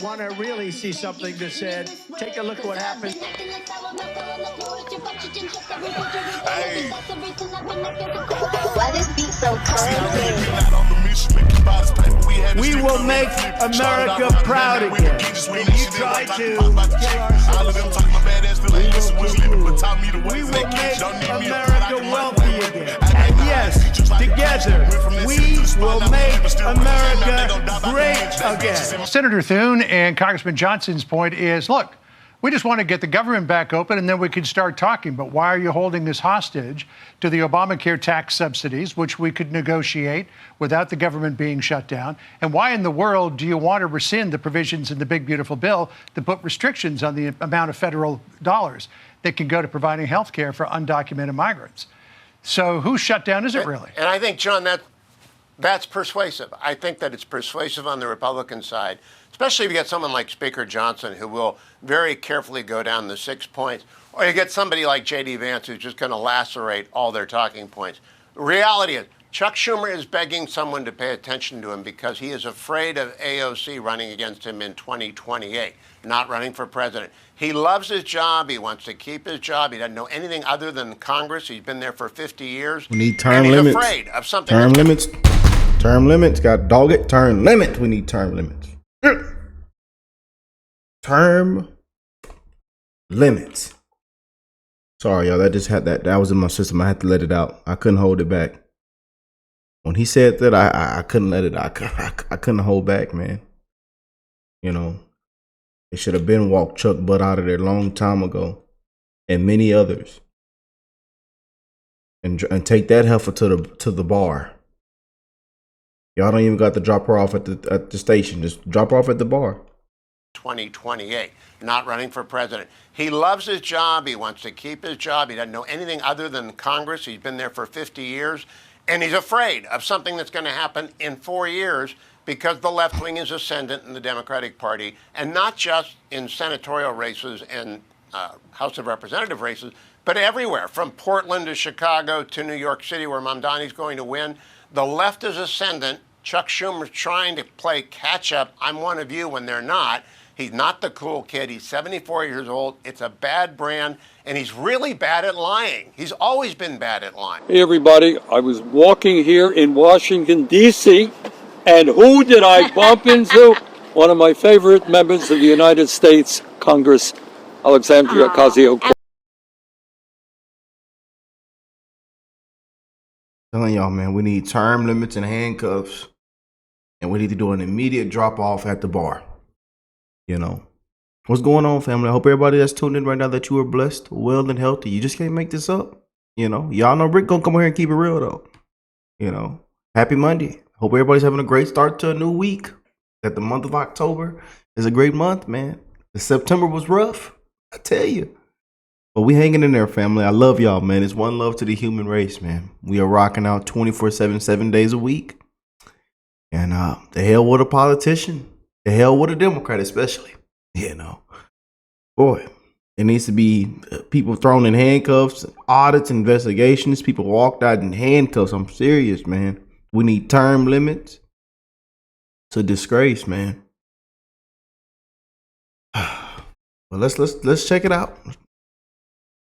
Want to really see something that said, take a look at what happened. Hey. Why this beat so cold? We will make America proud again. And you try to kill our We will make America wealthy again. And yes, together, we will make America great again. Senator Thune and Congressman Johnson's point is, look, we just want to get the government back open and then we can start talking. But why are you holding this hostage to the Obamacare tax subsidies, which we could negotiate without the government being shut down? And why in the world do you want to rescind the provisions in the big, beautiful bill that put restrictions on the amount of federal dollars that can go to providing health care for undocumented migrants? So whose shutdown is it really? And I think, John, that's persuasive. I think that it's persuasive on the Republican side, especially if you get someone like Speaker Johnson, who will very carefully go down the 6 points, or you get somebody like J.D. Vance, who's just going to lacerate all their talking points. The reality is, Chuck Schumer is begging someone to pay attention to him because he is afraid of AOC running against him in 2028, not running for president. He loves his job. He wants to keep his job. He doesn't know anything other than Congress. He's been there for 50 years. We need term and he's limits. Afraid of something. Term limits. Term limits. Got dog it. Term limits. We need term limits. Term limits. Sorry, y'all. That just had that was in my system. I had to let it out. I couldn't hold it back. When he said that, I couldn't let it. I couldn't hold back, man. You know, they should have been walked Chuck Butt out of there a long time ago, and many others, and take that heifer to the bar. Y'all don't even got to drop her off at the station. Just drop her off at the bar. 2028, not running for president. He loves his job. He wants to keep his job. He doesn't know anything other than Congress. He's been there for 50 years. And he's afraid of something that's going to happen in 4 years because the left wing is ascendant in the Democratic Party, and not just in senatorial races and House of Representative races, but everywhere, from Portland to Chicago to New York City, where Mamdani's going to win. The left is ascendant. Chuck Schumer's trying to play catch up. I'm one of you when they're not. He's not the cool kid. He's 74 years old. It's a bad brand, and he's really bad at lying. He's always been bad at lying. Hey, everybody. I was walking here in Washington, D.C., and who did I bump into? One of my favorite members of the United States Congress, Alexandria Ocasio-Cortez. Telling y'all, man, we need term limits and handcuffs, and we need to do an immediate drop off at the bar. You know, what's going on, family? I hope everybody that's tuned in right now that you are blessed, well, and healthy. You just can't make this up. You know, y'all know Rick gonna come here and keep it real though. You know, happy Monday. Hope everybody's having a great start to a new week. That the month of October is a great month, man. The September was rough, I tell you. But we hanging in there, family. I love y'all, man. It's one love to the human race, man. We are rocking out 24/7, 7 days a week. And the hell with a politician. The hell with a Democrat, especially. You know. Boy, it needs to be people thrown in handcuffs, audits, investigations. People walked out in handcuffs. I'm serious, man. We need term limits. It's a disgrace, man. Well, let's check it out.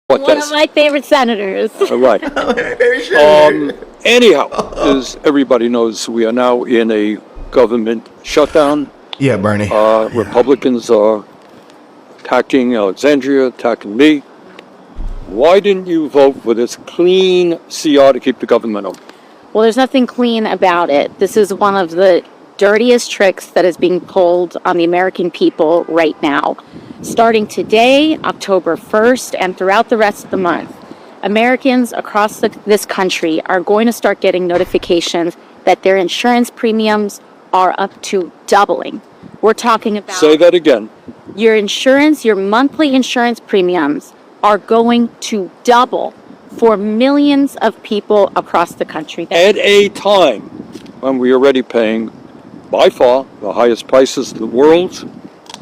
One of my favorite senators. All right. Anyhow, as everybody knows, we are now in a government shutdown. Yeah, Bernie. Republicans are attacking Alexandria, attacking me. Why didn't you vote for this clean CR to keep the government open? Well, there's nothing clean about it. This is one of the dirtiest tricks that is being pulled on the American people right now. Starting today, October 1st, and throughout the rest of the month, Americans across this country are going to start getting notifications that their insurance premiums are up to doubling. We're talking about... Say that again. Your monthly insurance premiums are going to double for millions of people across the country. At a time when we are already paying, by far, the highest prices in the world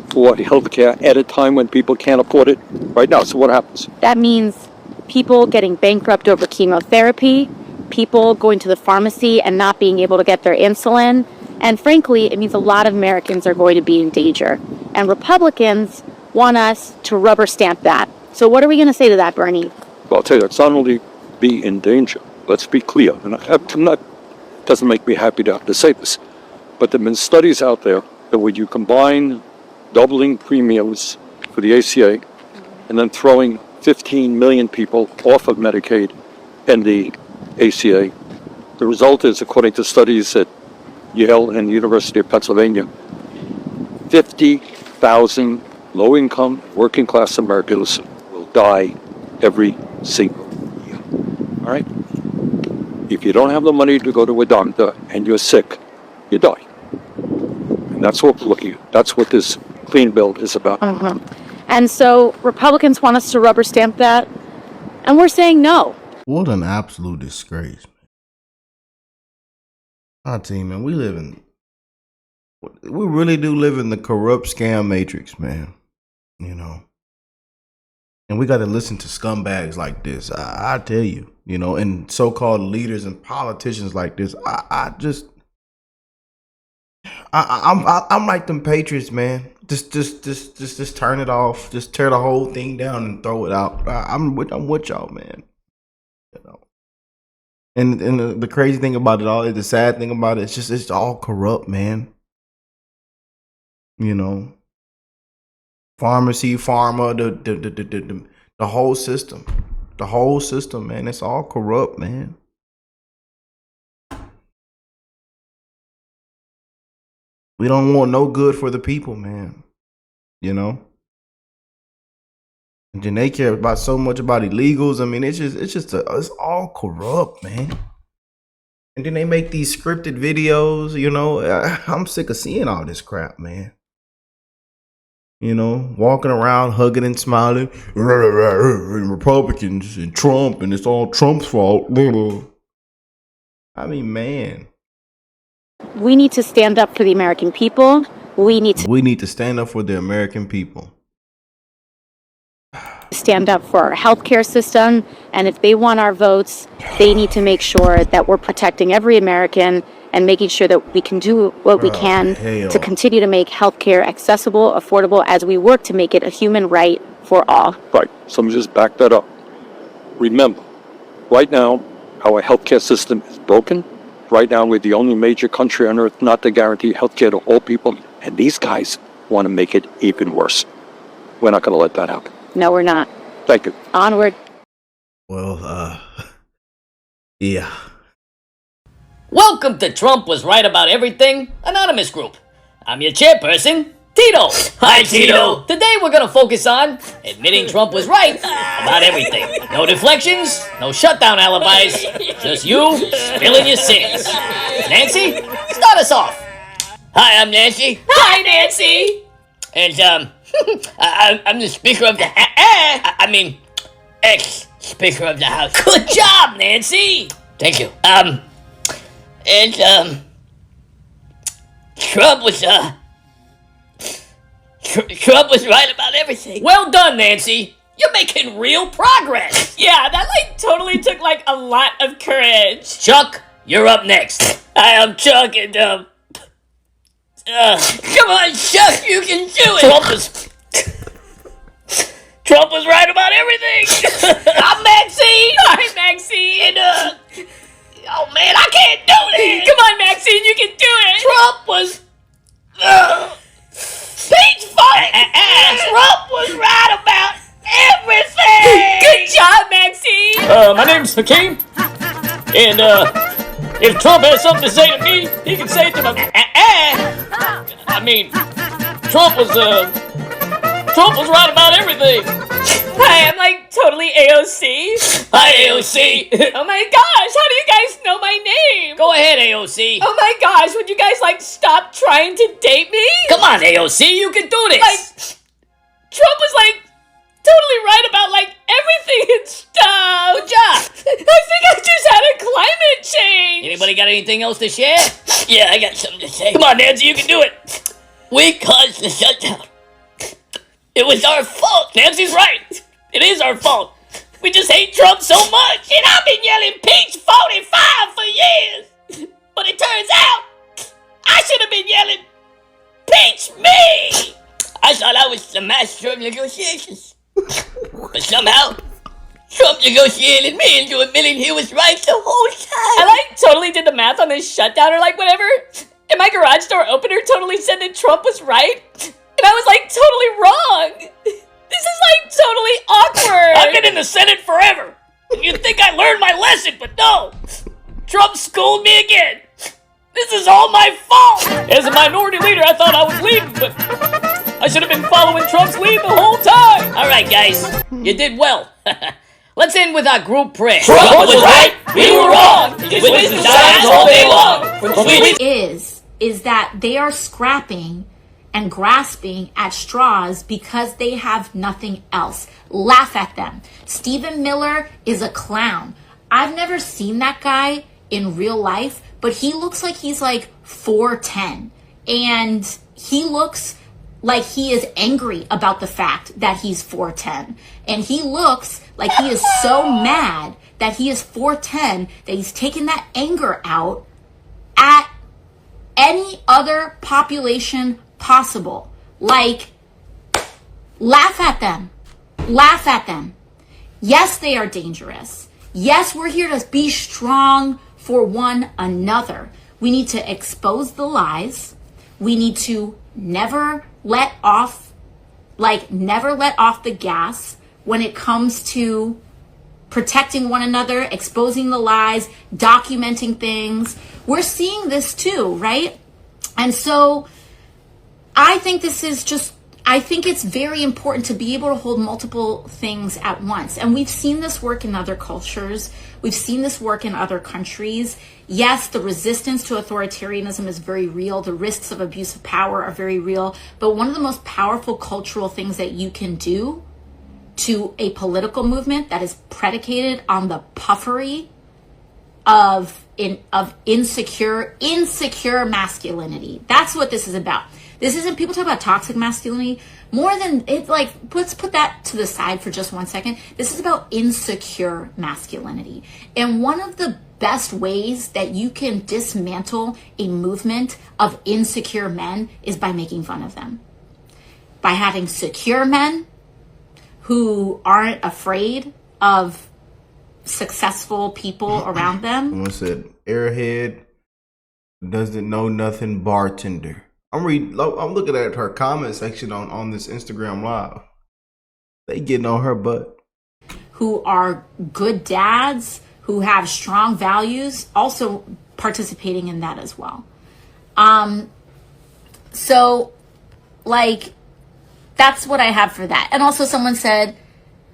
for health care, at a time when people can't afford it right now. So what happens? That means people getting bankrupt over chemotherapy, people going to the pharmacy and not being able to get their insulin, and frankly, it means a lot of Americans are going to be in danger. And Republicans want us to rubber stamp that. So what are we going to say to that, Bernie? Well, I'll tell you, it's not only be in danger. Let's be clear. And doesn't make me happy to have to say this, but there have been studies out there that when you combine doubling premiums for the ACA and then throwing 15 million people off of Medicaid and the ACA, the result is, according to studies at Yale and the University of Pennsylvania, 50,000 low-income, working-class Americans will die every single year. All right? If you don't have the money to go to a doctor and you're sick, you die. And that's what we're looking at. That's what this clean bill is about. And so Republicans want us to rubber stamp that, and we're saying no. What an absolute disgrace. I tell you, man, we really do live in the corrupt scam matrix, man. You know. And we got to listen to scumbags like this. I tell you, you know, and so-called leaders and politicians like this. I'm like them Patriots, man. Just turn it off. Just tear the whole thing down and throw it out. I'm with y'all, man. You know. And the crazy thing about it all is, the sad thing about it, it's all corrupt, man. You know. Pharmacy, pharma, the whole system. The whole system, man. It's all corrupt, man. We don't want no good for the people, man. You know? And then they care about so much about illegals. I mean, it's all corrupt, man. And then they make these scripted videos, you know. I'm sick of seeing all this crap, man. You know, walking around hugging and smiling, and Republicans and Trump, and it's all Trump's fault. I mean, man. We need to stand up for the American people. We need to stand up for the American people. Stand up for our healthcare system. And if they want our votes, they need to make sure that we're protecting every American and making sure that we can do what we can to continue to make healthcare accessible, affordable, as we work to make it a human right for all. Right. So let me just back that up. Remember, right now, our healthcare system is broken. Right now, we're the only major country on earth not to guarantee healthcare to all people. And these guys want to make it even worse. We're not going to let that happen. No, we're not. Thank you. Onward. Well, yeah. Welcome to Trump Was Right About Everything Anonymous Group. I'm your chairperson, Tito. Hi, Tito. Today we're going to focus on admitting Trump was right about everything. No deflections, no shutdown alibis, just you spilling your sins. Nancy, start us off. Hi, I'm Nancy. Hi, Nancy. And, I'm the Speaker of the ex-Speaker of the House. Good job, Nancy. Thank you. Trump was right about everything. Well done, Nancy. You're making real progress. Yeah, that totally took a lot of courage. Chuck, you're up next. Hi, I'm Chuck, and come on, Chuck, you can do it. Trump was right about everything. I'm Maxine. Hi, Maxine. And oh man, I can't do this. Come on, Maxine, you can do it. Trump was peach funk. Trump was right about everything. Good job, Maxine. My name's Hakeem, and if Trump has something to say to me, he can say it to my. I mean, Trump was right about everything. Hi, I'm totally AOC. Hi, AOC. Oh my gosh, how do you guys know my name? Go ahead, AOC. Oh my gosh, would you guys stop trying to date me? Come on, AOC, you can do this. Trump was totally right about everything and stuff. Good job. I think I just had a climate change. Anybody got anything else to share? Yeah, I got something to say. Come on, Nancy, you can do it. We caused the shutdown. It was our fault. Nancy's right. It is our fault. We just hate Trump so much. And I've been yelling Peach 45 for years. But it turns out I should have been yelling Peach me. I thought I was the master of negotiations. But somehow, Trump negotiated me into admitting he was right the whole time. I totally did the math on this shutdown or whatever. And my garage door opener totally said that Trump was right. And I was totally wrong. This is totally awkward. I've been in the Senate forever. And you'd think I learned my lesson, but no. Trump schooled me again. This is all my fault. As a minority leader, I thought I was leading, but I should have been following Trump's lead the whole time. All right, guys. You did well. Let's end with our group prayer. Trump was right, we were wrong. Just waste the time all day long. From Sweden. Is that they are scrapping and grasping at straws because they have nothing else. Laugh at them. Stephen Miller is a clown. I've never seen that guy in real life, but he looks like he's 4'10", and he looks like he is angry about the fact that he's 4'10", and he looks like he is so mad that he is 4'10", that he's taking that anger out at any other population possible. Laugh at them. Laugh at them. Yes, they are dangerous. Yes, we're here to be strong for one another. We need to expose the lies. We need to never let off the gas when it comes to protecting one another, exposing the lies, documenting things. We're seeing this too, right? And so I think it's very important to be able to hold multiple things at once. And we've seen this work in other cultures. We've seen this work in other countries. Yes, the resistance to authoritarianism is very real. The risks of abuse of power are very real. But one of the most powerful cultural things that you can do to a political movement that is predicated on the puffery of insecure masculinity. That's what this is about. This isn't, people talk about toxic masculinity more than it, let's put that to the side for just 1 second. This is about insecure masculinity. And one of the best ways that you can dismantle a movement of insecure men is by making fun of them. By having secure men who aren't afraid of successful people around them. Someone said, airhead doesn't know nothing bartender. I'm looking at her comment section on this Instagram live. They getting on her butt. Who are good dads, who have strong values, also participating in that as well. So that's what I have for that. And also someone said,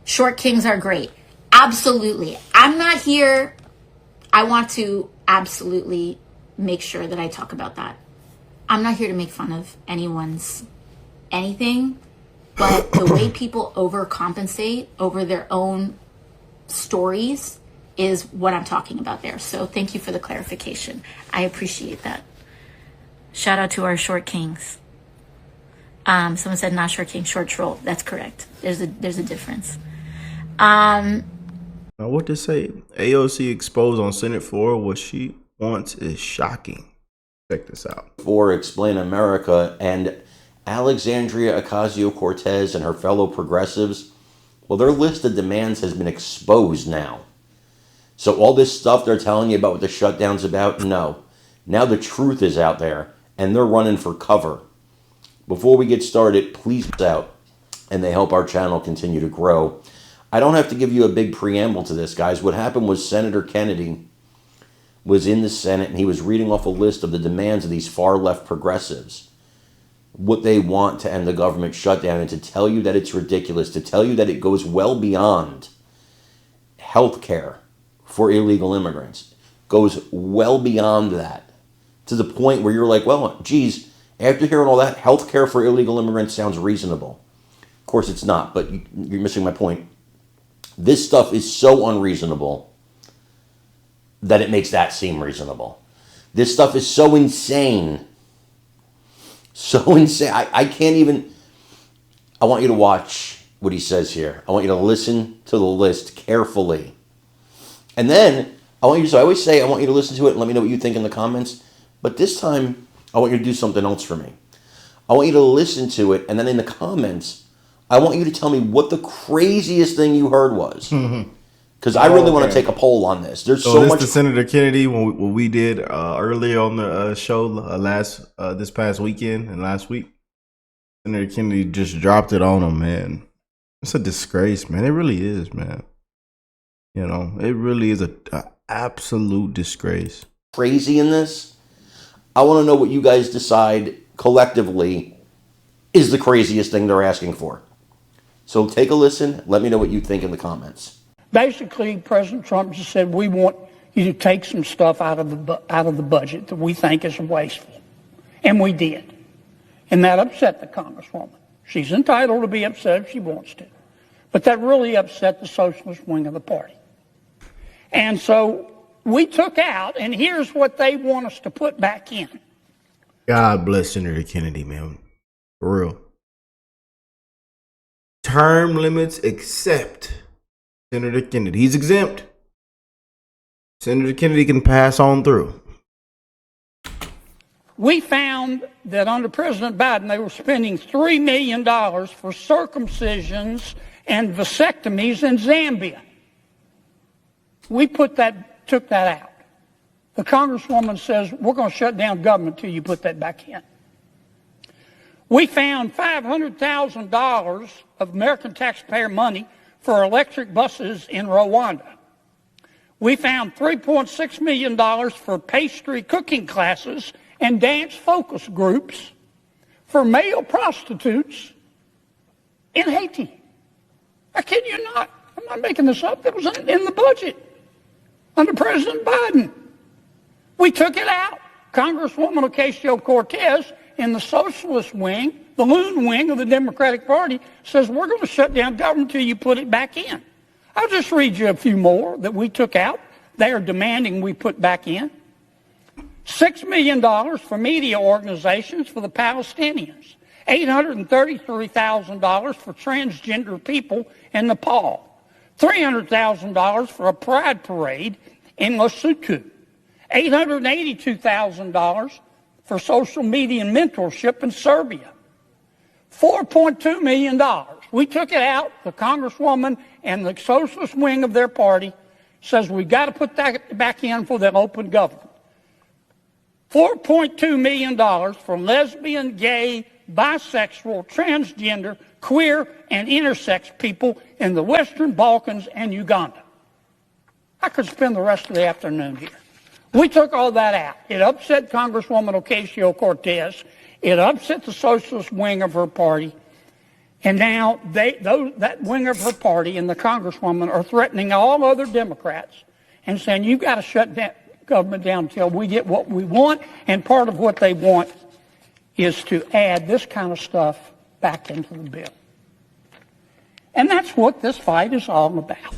short kings are great. Absolutely. I'm not here. I want to absolutely make sure that I talk about that. I'm not here to make fun of anyone's anything, but the way people overcompensate over their own stories is what I'm talking about there. So thank you for the clarification. I appreciate that. Shout out to our short kings. Someone said not short king, short troll. That's correct. There's a difference. Now what to say? AOC exposed on Senate floor what she wants is shocking. Check this out. For Explain America and Alexandria Ocasio-Cortez and her fellow progressives, well, their list of demands has been exposed now. So all this stuff they're telling you about what the shutdown's about, no. Now the truth is out there, and they're running for cover. Before we get started, please out, and they help our channel continue to grow. I don't have to give you a big preamble to this, guys. What happened was Senator Kennedy was in the Senate, and he was reading off a list of the demands of these far-left progressives, what they want to end the government shutdown, and to tell you that it's ridiculous, to tell you that it goes well beyond health care for illegal immigrants, goes well beyond that, to the point where you're like, well, geez, after hearing all that, health care for illegal immigrants sounds reasonable. Of course it's not, but you're missing my point. This stuff is so unreasonable that it makes that seem reasonable. This stuff is so insane. So insane. I can't even... I want you to watch what he says here. I want you to listen to the list carefully. And then, I always say I want you to listen to it and let me know what you think in the comments. But this time, I want you to do something else for me. I want you to listen to it, and then in the comments, I want you to tell me what the craziest thing you heard was. Because I really want to take a poll on this. There's so much. The Senator Kennedy, what we did earlier on the show this past weekend and last week. Senator Kennedy just dropped it on him, man. It's a disgrace, man. It really is, man. You know, it really is a absolute disgrace. Crazy in this. I want to know what you guys decide collectively is the craziest thing they're asking for. So take a listen. Let me know what you think in the comments. Basically, President Trump just said, we want you to take some stuff out of the budget that we think is wasteful. And we did. And that upset the Congresswoman. She's entitled to be upset if she wants to. But that really upset the socialist wing of the party. And so we took out, and here's what they want us to put back in. God bless Senator Kennedy, man. For real. Term limits except Senator Kennedy. He's exempt. Senator Kennedy can pass on through. We found that under President Biden, they were spending $3 million for circumcisions and vasectomies in Zambia. We took that out. The Congresswoman says, we're going to shut down government till you put that back in. We found $500,000 of American taxpayer money for electric buses in Rwanda. We found $3.6 million for pastry cooking classes and dance focus groups for male prostitutes in Haiti. I kid you not. I'm not making this up. It was in the budget under President Biden. We took it out. Congresswoman Ocasio-Cortez in the socialist wing, the loon wing of the Democratic Party, says we're going to shut down government until you put it back in. I'll just read you a few more that we took out. They are demanding we put back in. $6 million for media organizations for the Palestinians. $833,000 for transgender people in Nepal. $300,000 for a pride parade in Lesotho. $882,000 for social media mentorship in Serbia. $4.2 million. We took it out. The Congresswoman and the socialist wing of their party says we've got to put that back in for the open government. $4.2 million for lesbian, gay, bisexual, transgender, queer, and intersex people in the Western Balkans and Uganda. I could spend the rest of the afternoon here. We took all that out. It upset Congresswoman Ocasio-Cortez. It upset the socialist wing of her party. And now that wing of her party and the Congresswoman are threatening all other Democrats and saying, you've got to shut that government down until we get what we want. And part of what they want is to add this kind of stuff back into the bill. And that's what this fight is all about.